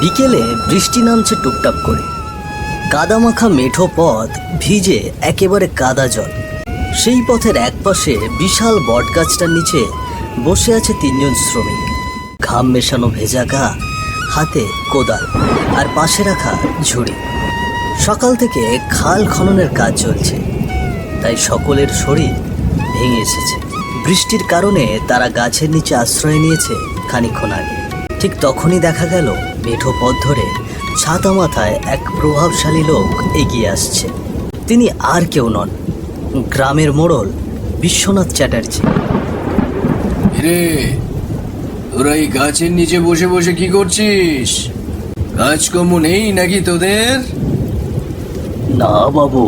বিকেলে বৃষ্টি নামছে টুকটাক করে। কাদামাখা মেঠো পথ ভিজে একেবারে কাদা জল। সেই পথের একপাশে বিশাল বটগাছটার নিচে বসে আছে তিনজন শ্রমিক। ঘাম মেশানো ভেজা গা, হাতে কোদাল আর পাশে রাখা ঝুড়ি। সকাল থেকে খাল খননের কাজ চলছে, তাই সকলের শরীর ভেঙে এসেছে। বৃষ্টির কারণে তারা গাছের নিচে আশ্রয় নিয়েছে খানিকক্ষণ আগে। ঠিক তখনই দেখা গেল মেঠো পথ ধরে ছাতা মাথায় এক প্রভাবশালী লোক এগিয়ে আসছে। তিনি আর কেউ নন, গ্রামের মোড়ল বিশ্বনাথ চ্যাটার্জি। রে, তোরা এই গাছের নিচে বসে বসে কি করছিস? কাজকর্ম নেই নাকি তোদের? না বাবু,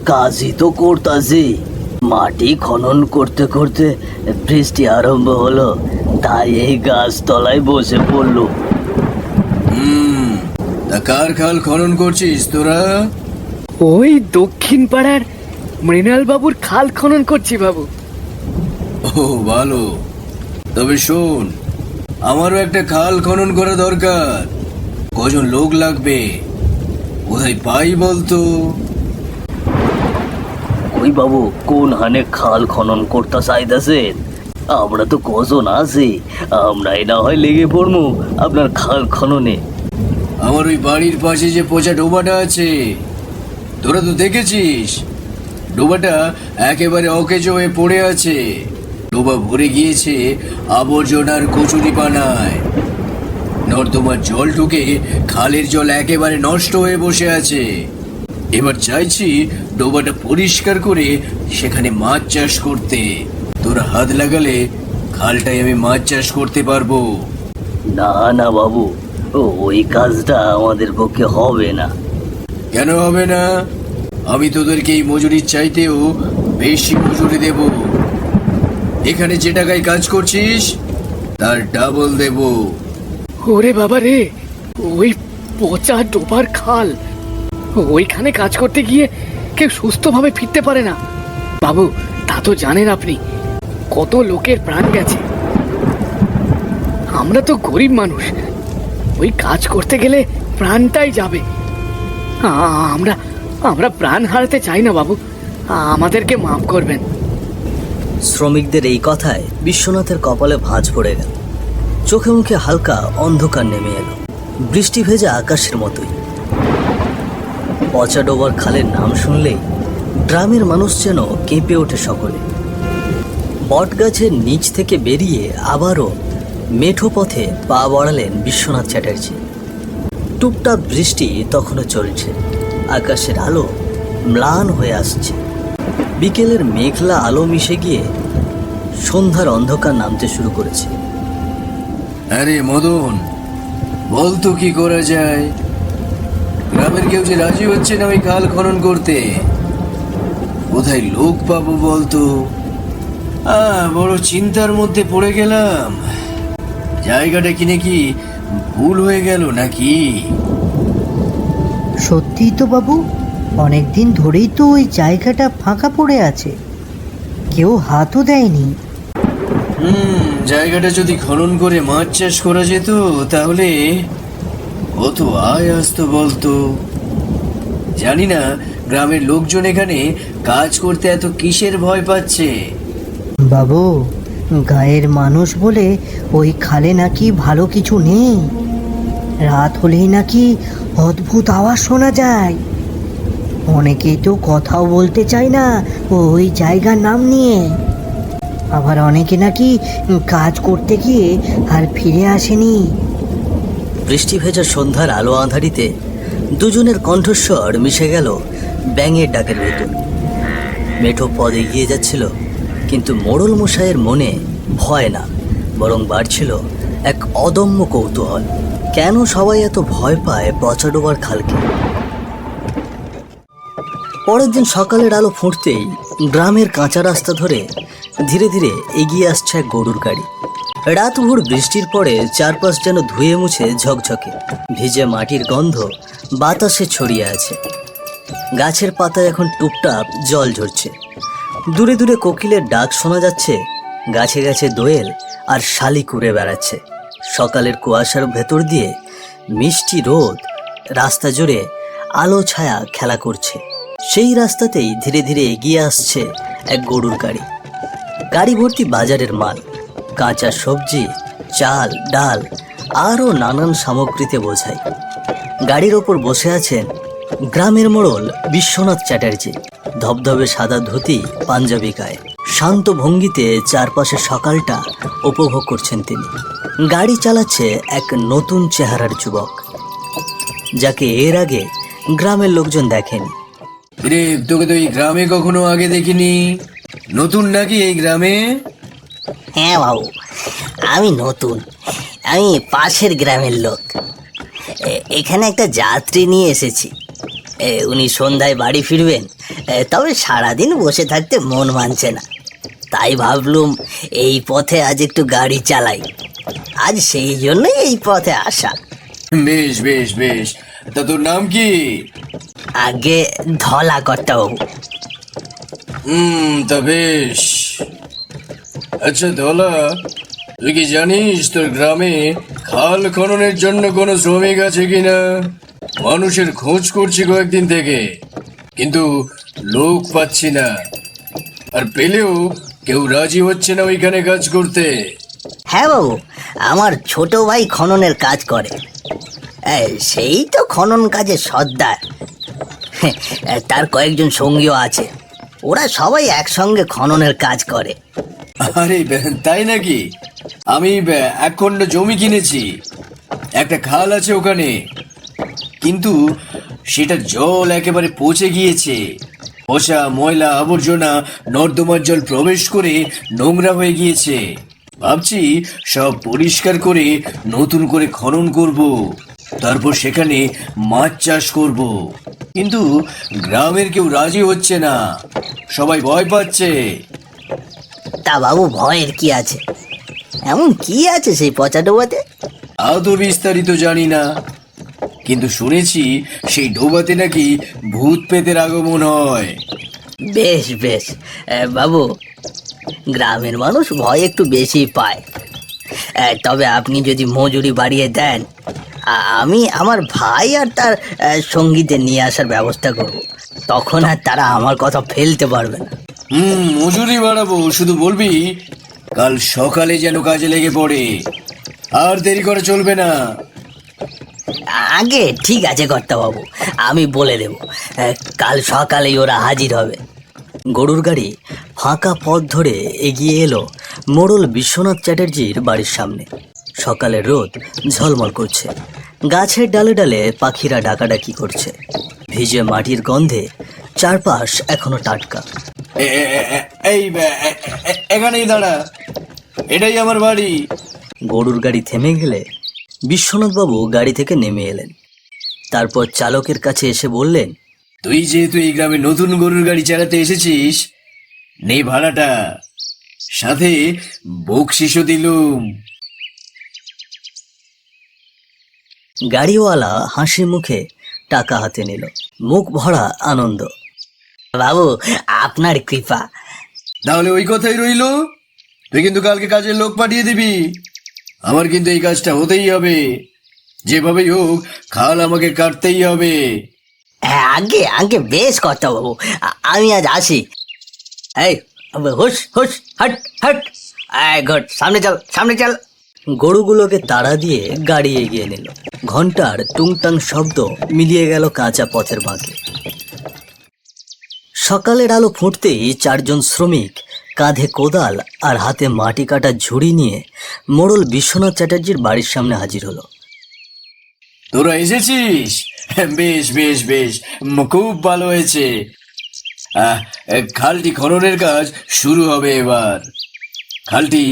কাজই তো করতাছি। মাটি খনন করতে করতে বৃষ্টি আরম্ভ হলো, তাই এই গাছ তলায় বসে পড়লো। তা কার খাল খনন করছিস তোরা? ওই দক্ষিণ পাড়ার মৃণাল বাবুর খাল খনন করছি বাবু। ও ভালো, তবে শোন, আমারও একটা খাল খনন করা দরকার। কজন লোক লাগবে, কোথায় পাই বলতো? ওই বাবু, কোন হানে খাল খনন করতে চাইতেছেন? আমরা তো কজন আছি, আমরাই না হয় লেগে পড়বো আপনার খাল খননে। আমার ওই বাড়ির পাশে যে পচা ডোবাটা আছে, তোরা তো দেখেছিস। ডোবাটা একেবারে অকেজো হয়ে পড়ে আছে। ডোবা ভরে গিয়েছে আবর্জনার কচুরি পানায়। নর্দমার জল ঢুকে খালের জল একেবারে নষ্ট হয়ে বসে আছে। এবার চাইছি ডোবাটা পরিষ্কার করে সেখানে মাছ চাষ করতে। তোরা হাত লাগালে খালটায় আমি মাছ চাষ করতে পারবো। না না বাবু, ওই কাজটা আমাদের পক্ষে হবে না। কেন হবে না? আমি তোদেরকে এই মজুরির চাইতেও বেশি মজুরি দেব। এখানে যে টাকায় কাজ করছিস তার ডাবল দেব। ওরে বাবা রে, ওই পচা ডোবার খাল, ওইখানে কাজ করতে গিয়ে কেউ সুস্থভাবে ফিরতে পারে না বাবু। তা তো জানেন আপনি, কত লোকের প্রাণ গেছে। আমরা তো গরিব মানুষ, ওই কাজ করতে গেলে প্রাণটাই যাবে। আমরা আমরা প্রাণ হারাতে চাই না বাবু, আমাদেরকে মাফ করবেন। শ্রমিকদের এই কথায় বিশ্বনাথের কপালে ভাঁজ পড়ে গেল। চোখে মুখে হালকা অন্ধকার নেমে এলো, বৃষ্টি ভেজা আকাশের মতোই। পচা ডোবার খালের নাম শুনলেই গ্রামের মানুষ যেন কেঁপে ওঠে সকলে। বটগাছের নিচ থেকে বেরিয়ে আবারও মেঠো পথে পা বাড়ালেন বিশ্বনাথ চ্যাটার্জি। টুপটাপ বৃষ্টি তখনও চলছে, আকাশের আলো ম্লান হয়ে আসছে। বিকেলের মেঘলা আলো মিশে গিয়ে সন্ধ্যার অন্ধকার নামতে শুরু করেছে। আরে মদন, বলতো কি করা যায়? গ্রামের কেউ যে রাজি হচ্ছে না ওই খাল খনন করতে। কোথায় লোক পাবো বলতো? বড় চিন্তার মধ্যে পড়ে গেলাম। জায়গাটা কিনে কি ভুল হয়ে গেল নাকি? সত্যিই তো বাবু, অনেকদিন ধরেই তো ওই জায়গাটা ফাঁকা পড়ে আছে, কেউ হাতও দেয়নি। জায়গাটা যদি খনন করে মাছ চাষ করা যেত তাহলে কত আয় আসতো বলতো। জানি না গ্রামের লোকজন এখানে কাজ করতে এত কিসের ভয় পাচ্ছে। বাবু, গায়ের মানুষ বলে ওই খালে নাকি ভালো কিছু নেই। রাত হলেই নাকি অদ্ভুত আওয়াজ শোনা যায়। অনেকেই তো কথাও বলতে চায় না ওই জায়গার নাম নিয়ে। আবার অনেকে নাকি কাজ করতে গিয়ে আর ফিরে আসেনি। বৃষ্টি ভেজা সন্ধ্যার আলো আঁধারিতে দুজনের কণ্ঠস্বর মিশে গেল ব্যাঙের ডাকের ভেতর। মেঠো পথ এগিয়ে যাচ্ছিল, কিন্তু মোড়ল মশাইয়ের মনে ভয় না, বরং বাড়ছিল এক অদম্য কৌতূহল। কেন সবাই এত ভয় পায় পচা ডোবার খালকে? পরের দিন সকালের আলো ফুটতেই গ্রামের কাঁচা রাস্তা ধরে ধীরে ধীরে এগিয়ে আসছে এক গরুর গাড়ি। রাতভর বৃষ্টির পরে চারপাশ যেন ধুয়ে মুছে ঝকঝকে। ভিজে মাটির গন্ধ বাতাসে ছড়িয়ে আছে। গাছের পাতায় এখন টুপটাপ জল ঝরছে। দূরে দূরে কোকিলের ডাক শোনা যাচ্ছে। গাছে গাছে দোয়েল আর শালিক উড়ে বেড়াচ্ছে। সকালের কুয়াশার ভেতর দিয়ে মিষ্টি রোদ রাস্তা জুড়ে আলো ছায়া খেলা করছে। সেই রাস্তাতেই ধীরে ধীরে এগিয়ে আসছে এক গরুর গাড়ি। গাড়ি ভর্তি বাজারের মাল, কাঁচা সবজি, চাল, ডাল আরও নানান সামগ্রীতে বোঝাই। গাড়ির ওপর বসে আছেন গ্রামের মোড়ল বিশ্বনাথ চ্যাটার্জি। ধবধবে সাদা ধুতি, পাঞ্জাবি গায়ে, শান্ত ভঙ্গিতে চারপাশে সকালটা উপভোগ করছেন তিনি। গাড়ি চালাচ্ছে এক নতুন চেহারার যুবক, যাকে এর আগে গ্রামের লোকজন দেখেনি। রে, তোকে তো এই গ্রামে কখনো আগে দেখিনি। নতুন নাকি এই গ্রামে? হ্যাঁ বাবু, আমি নতুন। আমি পাশের গ্রামের লোক। এখানে একটা যাত্রী নিয়ে এসেছি। উনি সন্ধ্যায় বাড়ি ফিরবেন, তবে সারাদিন বসে থাকতে মন মানছে না। তাই ভাবলুম এই পথে আজ একটু গাড়ি চালাই। আজ সেই জন্যই এই পথে আসা। বেশ বেশ বেশ, তা তোর নাম কি? আগে ধলা কর্তা বাবু। তা বেশ। আচ্ছা ধলা, তুই কি জানিস তোর গ্রামে খাল খননের জন্য কোনো শ্রমিক আছে কিনা? মানুষের খোঁজ করছি কয়েকদিন থেকে, কিন্তু লোক পাচ্ছি না। আর পেলেও কেউ রাজি হচ্ছে না ওইখানে কাজ করতে। হ্যাঁ বাবু, আমার ছোট ভাই খননের কাজ করে। সেই তো খনন কাজে সর্দার। তার কয়েকজন সঙ্গীও আছে, ওরা সবাই একসঙ্গে খননের কাজ করে। আরে তাই নাকি? আমি এক খণ্ড জমি কিনেছি, একটা খাল আছে ওখানে, কিন্তু সেটা জল একেবারে পচে গিয়েছে। পচা ময়লা আবর্জনা নর্দমার জল প্রবেশ করে নোংরা হয়ে গিয়েছে। ভাবছি সব পরিষ্কার করে নতুন করে খনন করব, তারপর সেখানে মাছ চাষ করব। কিন্তু গ্রামের কেউ রাজি হচ্ছে না, সবাই ভয় পাচ্ছে। তা বাবু, ভয়ের কি আছে? এমন কি আছে সেই পচা ডোবাতে? তাও তো বিস্তারিত জানি না, কিন্তু শুনেছি সেই ডোবাতে নাকি ভূত পেতের আগমন হয়। বেশ বেশ বাবু, গ্রামের মানুষ ভয় একটু বেশি পায়। তবে আপনি যদি মজুরি বাড়িয়ে দেন, আমি আমার ভাই আর তার সঙ্গীদের নিয়ে আসার ব্যবস্থা করব। তখন আর তারা আমার কথা ফেলতে পারবে না। মজুরি বাড়াবো, শুধু বলবি কাল সকালে যেন কাজে লেগে পড়ে, আর দেরি করে চলবে না। আগে ঠিক আছে কর্তাবাবু, আমি বলে দেব, কাল সকালেই ওরা হাজির হবে। গরুর গাড়ি ফাঁকা পথ ধরে এগিয়ে এলো মোড়ল বিশ্বনাথ চ্যাটার্জির বাড়ির সামনে। সকালের রোদ ঝলমল করছে, গাছের ডালে ডালে পাখিরা ডাকাডাকি করছে। ভিজে মাটির গন্ধে চারপাশ এখনো টাটকা। এই এখানেই দাঁড়া, এটাই আমার বাড়ি। গরুর গাড়ি থেমে গেলে বিশ্বনাথবাবু গাড়ি থেকে নেমে এলেন। তারপর চালকের কাছে এসে বললেন, তুই যেহেতু এই গ্রামে নতুন গরুর গাড়ি চালাতে এসেছিস, নেই ভাড়াটা, সাথে বকশিসও দিলুম। গাড়িওয়ালা হাসি মুখে টাকা হাতে নিল, মুখ ভরা আনন্দ। বাবু, আপনার কৃপা। তাহলে ওই কথাই রইলো, তুই কিন্তু কালকে কাজের লোক পাঠিয়ে দিবি। আমার কিন্তু এই কাজটা হতেই হবে, যেভাবেই হোক খাল আমাকে কাটতেই হবে। আগে আগে বেশ কথা বাবু, আমি আজ আসি। এই হুশ হুশ, হট হট, ঘট, সামনে চল সামনে চল। গরুগুলোকে তাড়া দিয়ে গাড়ি এগিয়ে নিল। ঘন্টার টুংটাং শব্দ মিলিয়ে গেল কাঁচা পথের বাঁকে। সকালের আলো ফুটতেই চারজন শ্রমিক কাঁধে কোদাল আর হাতে মাটি কাটা ঝুড়ি নিয়ে মোড়ল বিশ্বনাথ চ্যাটার্জির বাড়ির সামনে হাজির হলো। তোরা এসেছিস? বেশ বেশ বেশ, খুব ভালো হয়েছে। খালটি খননের কাজ শুরু হবে এবার। খালটি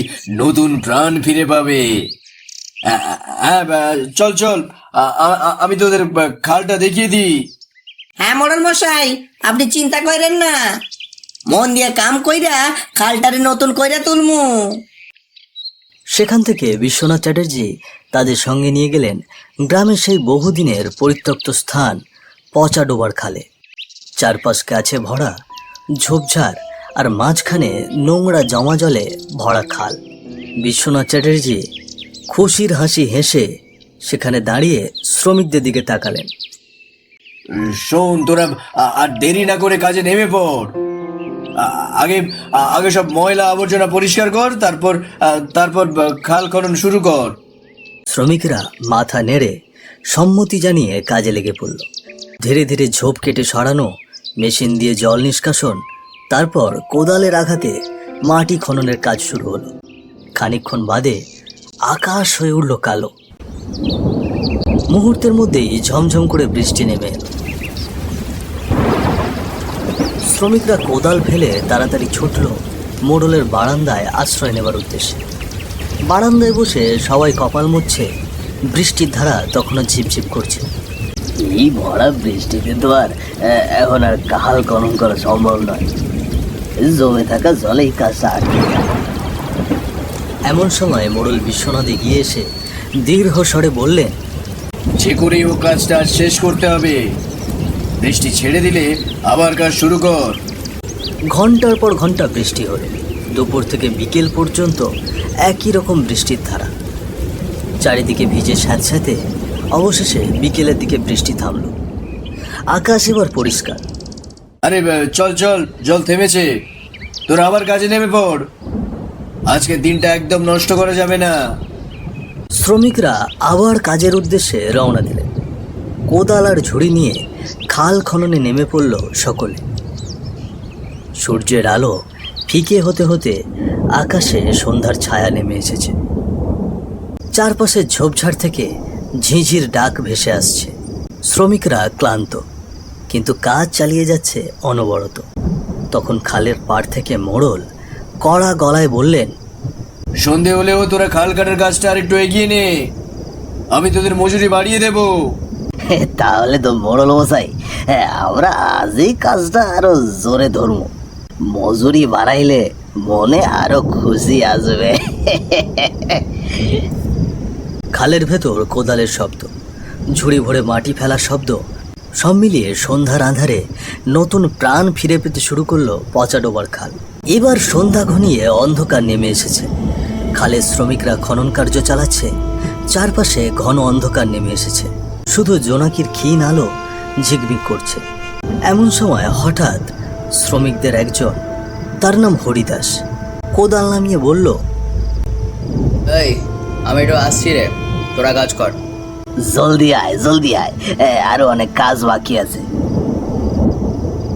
নতুন প্রাণ ফিরে পাবে। হ্যাঁ, চল চল, আমি তোদের খালটা দেখিয়ে দিই। হ্যাঁ মোড়ল মশাই, আপনি চিন্তা করেন না, মন দিয়ে কাম কইরা খালটারে নতুন কইরা তুলমু। সেখান থেকে বিশ্বনাথ চ্যাটার্জি তাদের সঙ্গে নিয়ে গেলেন গ্রামের সেই বহুদিনের পরিত্যক্ত স্থান পচা ডোবার খালে। চারপাশ গাছে ভরা ঝোপঝাড় আর মাঝখানে নোংরা জমা জলে ভরা খাল। বিশ্বনাথ চ্যাটার্জি খুশির হাসি হেসে সেখানে দাঁড়িয়ে শ্রমিকদের দিকে তাকালেন। শোন তোরা, আর দেরি না করে কাজে নেমে পড়। আগে আগে সব ময়লা আবর্জনা পরিষ্কার কর, তারপর তারপর খাল খনন শুরু কর। শ্রমিকরা মাথা নেড়ে সম্মতি জানিয়ে কাজে লেগে পড়ল। ধীরে ধীরে ঝোপ কেটে সরানো, মেশিন দিয়ে জল নিষ্কাশন, তারপর কোদালের আঘাতে মাটি খননের কাজ শুরু হলো। খানিকক্ষণ বাদে আকাশ হয়ে উঠল কালো। মুহূর্তের মধ্যেই ঝমঝম করে বৃষ্টি নেমে এলো। শ্রমিকরা কোদাল ফেলে তাড়াতাড়ি ছুটল মোড়লের বারান্দায় আশ্রয় নেবার উদ্দেশ্যে। বারান্দায় বসে সবাই কপাল মুছছে। বৃষ্টির ধারা তখনও ঝিপঝিপ করছে। এই ভরা বৃষ্টিতে তো আর এখন আর কাহাল খনন করা সম্ভব নয়, জমে থাকা জলেই কাজটা আটকে গেল। এমন সময় মোড়ল বিশ্বনাথ এগিয়ে এসে দীর্ঘ স্বরে বললেন, যে করেই ও কাজটা আজ শেষ করতে হবে। বৃষ্টি ছেড়ে দিলে আবার কাজ শুরু কর। ঘন্টার পর ঘন্টা বৃষ্টি হলো। দুপুর থেকে বিকেল পর্যন্ত একই রকম বৃষ্টির ধারা। চারিদিকে ভিজে স্যাঁতস্যাঁতে। অবশেষে বিকেলের দিকে বৃষ্টি থামল। আকাশ এবার পরিষ্কার। আরে চল চল, জল থেমেছে, তোরা আবার কাজে নেমে পড়। আজকের দিনটা একদম নষ্ট করা যাবে না। শ্রমিকরা আবার কাজের উদ্দেশ্যে রওনা দিলেন। কোদাল আর ঝুড়ি নিয়ে খাল খননে নেমে পড়ল সকলে। সূর্যের আলো ফিকে হতে হতে আকাশে সন্ধ্যার ছায়া নেমে এসেছে। চারপাশে ঝোপঝাড় থেকে ঝিঁঝির ডাক ভেসে আসছে। শ্রমিকরা ক্লান্ত, কিন্তু কাজ চালিয়ে যাচ্ছে অনবরত। তখন খালের পাড় থেকে মোড়ল কড়া গলায় বললেন, সন্ধে হলেও তোরা খাল কাটার কাজটা আর একটু এগিয়ে নে, আমি তোদের মজুরি বাড়িয়ে দেব। তাহলে তো মোড়ল মশাই, আমরা আজই কাজটা আরো জোরে ধরব। মজুরি বাড়াইলে মনে আরো খুশি আসবে। খালের ভেতর কোদালের শব্দ, ঝুড়ি ভরে মাটি ফেলার শব্দ, সব মিলিয়ে সন্ধ্যার আঁধারে নতুন প্রাণ ফিরে পেতে শুরু করলো পচা ডোবার খাল। এবার সন্ধ্যা ঘনিয়ে অন্ধকার নেমে এসেছে। খালের শ্রমিকরা খনন কার্য চালাচ্ছে। চারপাশে ঘন অন্ধকার নেমে এসেছে। শুধু জোনাকির ক্ষীণ আলো ঝিকমিক করছে। এমন সময় হঠাৎ শ্রমিকদের একজন, তার নাম হরিদাস, কোদাল নামিয়ে বলল, এই আমি একটু আসছি রে, তোরা কাজ কর। জলদি আয়, জলদি আয়, আরো অনেক কাজ বাকি আছে।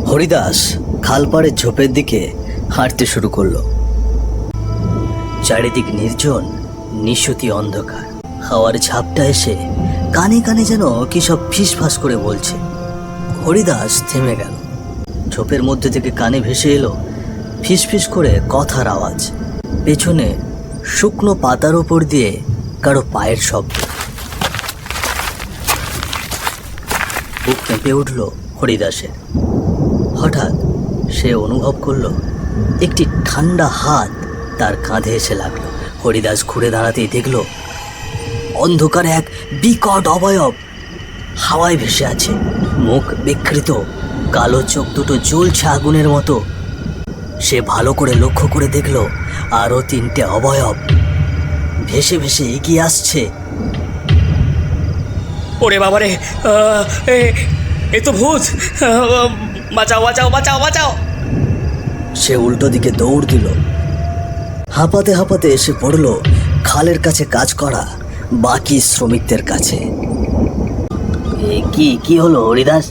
হরিদাস খালপাড়ের ঝোপের দিকে হাঁটতে শুরু করলো। চারিদিক নির্জন, নিশুতি অন্ধকার। হাওয়ার ঝাপটা এসে কানে কানে যেন কি সব ফিসফাস করে বলছে। হরিদাস থেমে গেল। ঝোপের মধ্যে থেকে কানে ভেসে এলো ফিসফিস করে কথার আওয়াজ। পেছনে শুকনো পাতার উপর দিয়ে কারো পায়ের শব্দ। বুক কেঁপে উঠল হরিদাসের। হঠাৎ সে অনুভব করলো একটি ঠান্ডা হাত তার কাঁধে এসে লাগলো। হরিদাস ঘুরে দাঁড়াতেই দেখল অন্ধকারে এক বিকট অবয়ব হাওয়ায় ভেসে আছে। মুখ বিকৃত, কালো চোখ দুটো জ্বলছে আগুনের মতো। সে ভালো করে লক্ষ্য করে দেখল আরো তিনটে অবয়ব ভেসে ভেসে এগিয়ে আসছে। ওরে বাবারে, এ তো ভূত! বাঁচাও বাঁচাও বাঁচাও বাঁচাও! সে উল্টো দিকে দৌড় দিল। হাঁপাতে হাঁপাতে এসে পড়ল খালের কাছে কাজ করা বাকি শ্রমিকদের কাছে। কি কি হলো হরিদাস,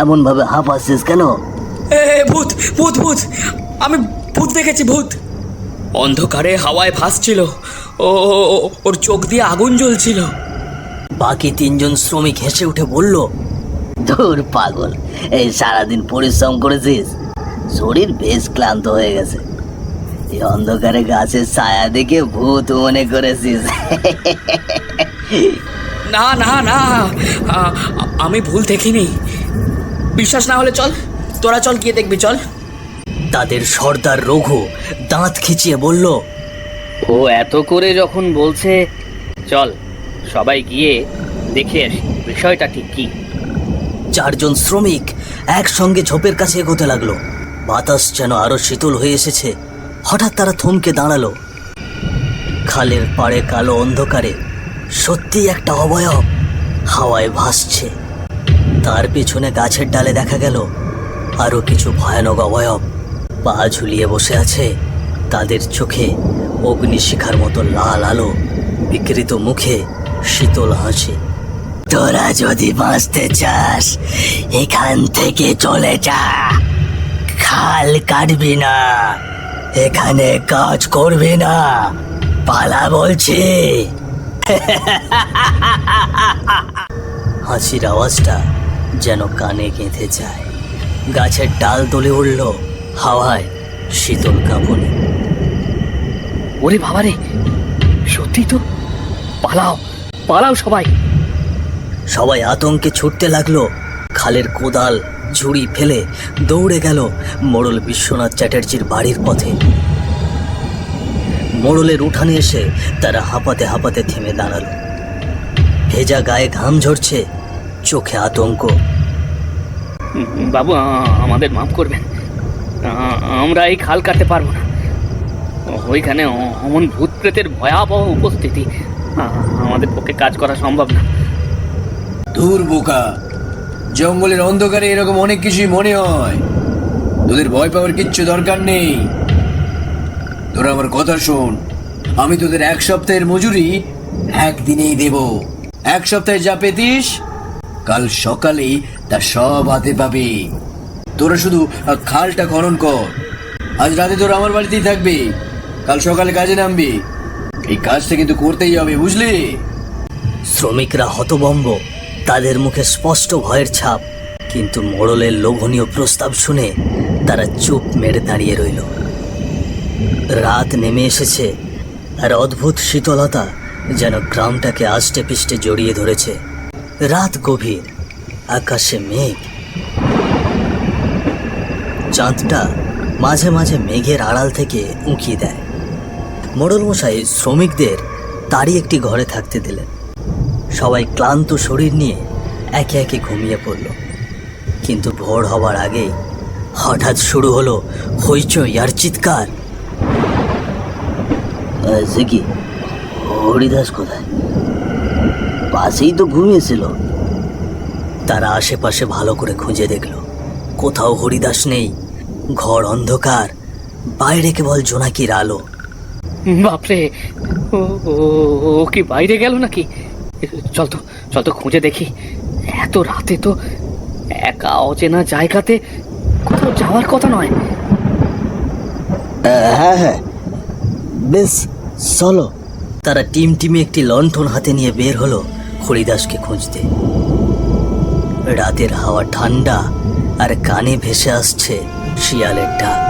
এমন ভাবে হাঁপাচ্ছিস কেন? ভূত ভূত ভূত! আমি ভূত দেখেছি, ভূত! অন্ধকারে হাওয়ায় ভাসছিল, ওর চোখ দিয়ে আগুন জ্বলছিল। বাকি তিনজন শ্রমিক হেসে উঠে বলল, ধুর পাগল, এই সারাদিন পরিশ্রম করেছিস, শরীর বেশ ক্লান্ত হয়ে গেছে, এই অন্ধকারে গাছের ছায়া দেখে ভূত মনে করেছিস? না না না, আমি ভুল দেখিনি। বিশ্বাস না হলে চল, তোরা চল, গিয়ে দেখবি, চল। তাদের সর্দার রঘু দাঁত খিচিয়ে বলল, ও এত করে যখন বলছে, চল সবাই গিয়ে দেখে আসি বিষয়টা ঠিক কি। চারজন শ্রমিক একসঙ্গে ঝোপের কাছে এগোতে লাগলো। বাতাস যেন আরো শীতল হয়ে এসেছে। হঠাৎ তারা থমকে দাঁড়ালো। খালের পাড়ে কালো অন্ধকারে সত্যি একটা অবয়ব হাওয়ায় ভাসছে। তার পেছনে গাছের ডালে দেখা গেল আরো কিছু ভয়ানক অবয়ব পা ঝুলিয়ে বসে আছে। তাদের চোখে অগ্নিশিখার মতো লাল আলো, বিকৃত মুখে শীতল হাসি। তোরা যদি বাঁচতে চাস এখান থেকে চলে যা, খাল কাটবি না, এখানে কাজ করবি না, পালা বলছি। হাসির আওয়াজটা যেন কানে গেঁথে যায়। গাছের ডাল দুলে উঠল হাওয়ায় শীতল কাঁপুনি। ওরে বাবারে, সত্যি তো! পালাও পালাও সবাই! সবাই আতঙ্কে ছুটতে লাগলো। খালের কোদাল ঝুড়ি ফেলে দৌড়ে গেল মোড়ল বিশ্বনাথ চ্যাটার্জির বাড়ির পথে। মোড়লের উঠানে এসে তারা হাঁপাতে হাঁপাতে থেমে দাঁড়ালো। ভেজা গায়ে ঘাম ঝরছে, চোখে আতঙ্ক। বাবু, আমাদের মাফ করবেন, আমরা এই খাল কাটতে পারবো না। ওইখানে অমন ভূত প্রেতের ভয়াবহ উপস্থিতি, আমাদের পক্ষে কাজ করা সম্ভব না। দূর বোকা, জঙ্গলের অন্ধকারে এরকম অনেক কিছুই মনে হয়। তোদের ভয় পাওয়ার কিচ্ছু দরকার নেই। তোরা আমার কথা শোন, আমি তোদের 1 সপ্তাহের মজুরি একদিনেই দেব। 1 সপ্তাহে যা পেতিস কাল সকালেই তা সব হাতে পাবি। তোরা শুধু খালটা খনন কর। আজ রাতে তোরা আমার বাড়িতেই থাকবি, কাল সকালে কাজে নামবি। এই কাজটা কিন্তু করতেই হবে, বুঝলি? শ্রমিকরা হতভম্ব, তাদের মুখে স্পষ্ট ভয়ের ছাপ। কিন্তু মোড়লের লোভনীয় প্রস্তাব শুনে তারা চুপ মেরে দাঁড়িয়ে রইল। রাত নেমে এসেছে আর অদ্ভুত শীতলতা যেন গ্রামটাকে আষ্টে পিষ্টে জড়িয়ে ধরেছে। রাত গভীর, আকাশে মেঘ। চাঁদটা মাঝে মাঝে মেঘের আড়াল থেকে উঁকি দেয়। মোড়ল মশাই শ্রমিকদের তারই একটি ঘরে থাকতে দিলেন। সবাই ক্লান্ত শরীর নিয়ে একে একে ঘুমিয়ে পড়ল। কিন্তু ভোর হবার আগেই হঠাৎ শুরু হলো হইচই আর চিৎকার। সে কি, হরিদাস কোথায়? পাশেই তো ঘুমিয়েছিল। তারা আশেপাশে ভালো করে খুঁজে দেখল, কোথাও হরিদাস নেই। ঘর অন্ধকার, বাইরে কেবল জোনাকির আলো। বাপরে, ও কি বাইরে গেল নাকি? চল তো খুঁজে দেখি। এত রাতে তো একা অচেনা জায়গাতে কোথাও যাওয়ার কথা নয়। হ্যাঁ, বেশ চলো। তারা টিমে একটি লণ্ঠন হাতে নিয়ে বের হলো হরিদাসকে খুঁজতে। রাতের হাওয়া ঠান্ডা আর কানে ভেসে আসছে শিয়ালের ডাক।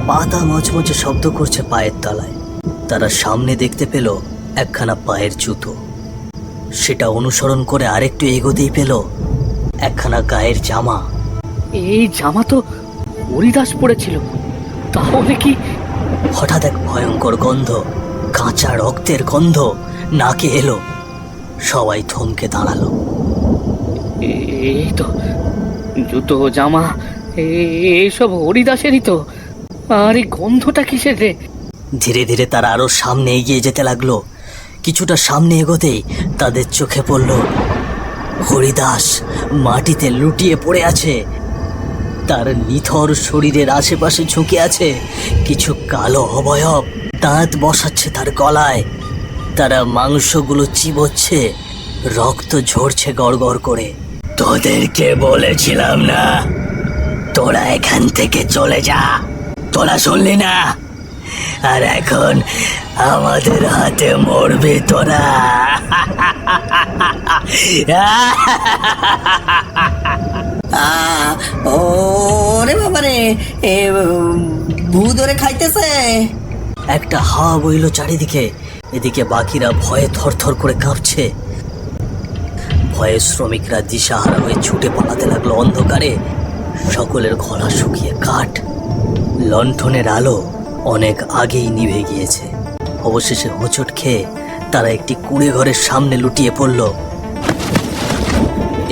পাতা মচমচে শব্দ করছে পায়ের তলায়। তারা সামনে দেখতে পেল একখানা পায়ের জুতো। সেটা অনুসরণ করে আরেকটু এগোতেই পেল একখানা গায়ের জামা। এই জামা তো হরিদাস পড়েছিল। তাহলে কি? হঠাৎ এক ভয়ঙ্কর গন্ধ, কাঁচা রক্তের গন্ধ নাকে এলো। সবাই থমকে দাঁড়ালো। এই তো জুতো, জামা, এইসব হরিদাসেরই তো। আর এই গন্ধটা কিসের রে? ধীরে ধীরে তারা আরো সামনে এগিয়ে যেতে লাগলো। কিছুটা সামনে এগোতেই তাদের চোখে পড়ল হরিদাস মাটিতে লুটিয়ে পড়ে আছে। তার নিথর শরীরের আশেপাশে ঝুঁকে আছে কিছু কালো অবয়ব। দাঁত বসাচ্ছে তার গলায়। তারা মাংসগুলো চিবোচ্ছে, রক্ত ঝরছে গড়গড় করে। তোদেরকে বলেছিলাম না তোরা এখান থেকে চলে যা, তোরা শুনলি না? আর এখন আমাদের হাতে মরবে তোরা। ওরে বাবারে, এ ভূত ধরে খাইতেছে। একটা হাওয়া বইল চারিদিকে। এদিকে বাকিরা ভয়ে থরথর করে কাঁপছে। ভয়ে শ্রমিকরা দিশাহারা হয়ে ছুটে পালাতে লাগলো অন্ধকারে। সকলের গলা শুকিয়ে কাঠ। লণ্ঠনের আলো অনেক আগেই নিভে গিয়েছে। অবশেষে হোঁচট খেয়ে তারা একটি কুঁড়ে ঘরের সামনে লুটিয়ে পড়ল।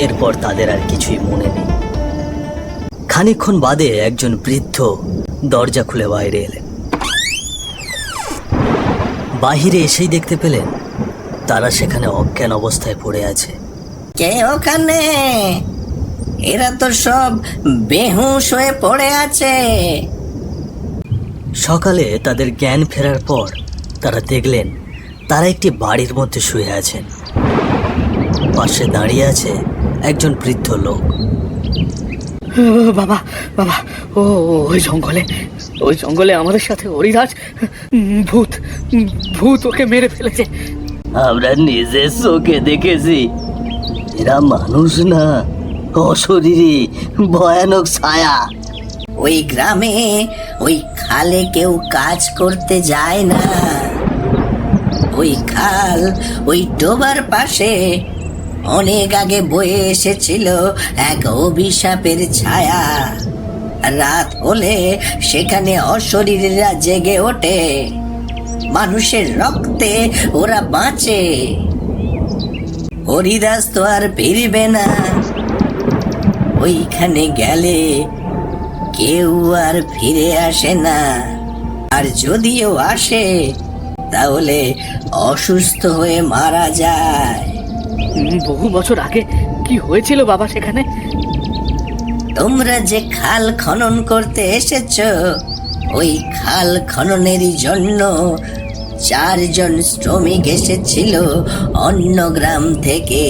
এরপর তাদের আর কিছুই মনে নেই। খানিকক্ষণ বাদে একজন বৃদ্ধ দরজা খুলে বাইরে এলেন। বাহিরে এসেই দেখতে পেলেন তারা সেখানে অজ্ঞান অবস্থায় পড়ে আছে। কে ওখানে? এরা তো সব বেহুশ হয়ে পড়ে আছে। সকালে তাদের জ্ঞান ফেরার পর তারা দেখলেন তারা একটি বাড়ির মধ্যে শুয়ে আছেন। পাশে দাঁড়িয়ে আছে একজন বৃদ্ধ লোক। ও বাবা, বাবা, ও ওই জঙ্গলে আমাদের সাথে হরিদাস, ভূত ভূত ওকে মেরে ফেলেছে। আমরা নিজের চোখে দেখেছি, এরা মানুষ না, অশরীরী ভয়ানক ছায়া। ওই গ্রামে ওই খালে কেউ কাজ করতে যায় না। ওই খাল ওই ডোবার পাশে অনেক আগে বয়ে এসেছিল এক অভিশাপের ছায়া। রাত হলে সেখানে অশরীরীরা জেগে ওঠে, মানুষের রক্তে ওরা বাঁচে। হরিদাস তো আর ফিরবে না। ওইখানে গেলে কেউ আর ফিরে আসে না, আর যদিও আসে তাহলে অসুস্থ হয়ে মারা যায়। বহু বছর আগে কি হয়েছিল বাবা সেখানে? তোমরা যে খাল খনন করতে এসেছো, ওই খাল খননেরই জন্য 4 জন শ্রমিক এসেছিল অন্য গ্রাম থেকে।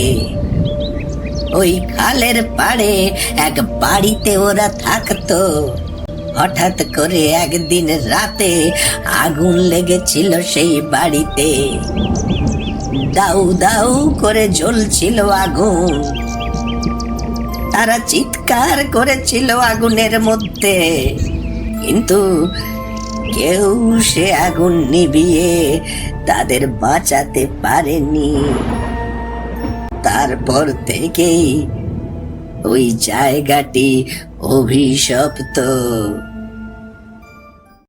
ওই খালের পাড়ে এক বাড়িতে ওরা থাকতো। হঠাৎ করে একদিন রাতে আগুন লেগেছিল সেই বাড়িতে। দাউ দাউ করে জ্বলছিল আগুন। তারা চিৎকার করেছিল আগুনের মধ্যে, কিন্তু কেউ সে আগুন নিভিয়ে তাদের বাঁচাতে পারেনি। তারপর থেকেই ওই জায়গাটি অভিশপ্ত।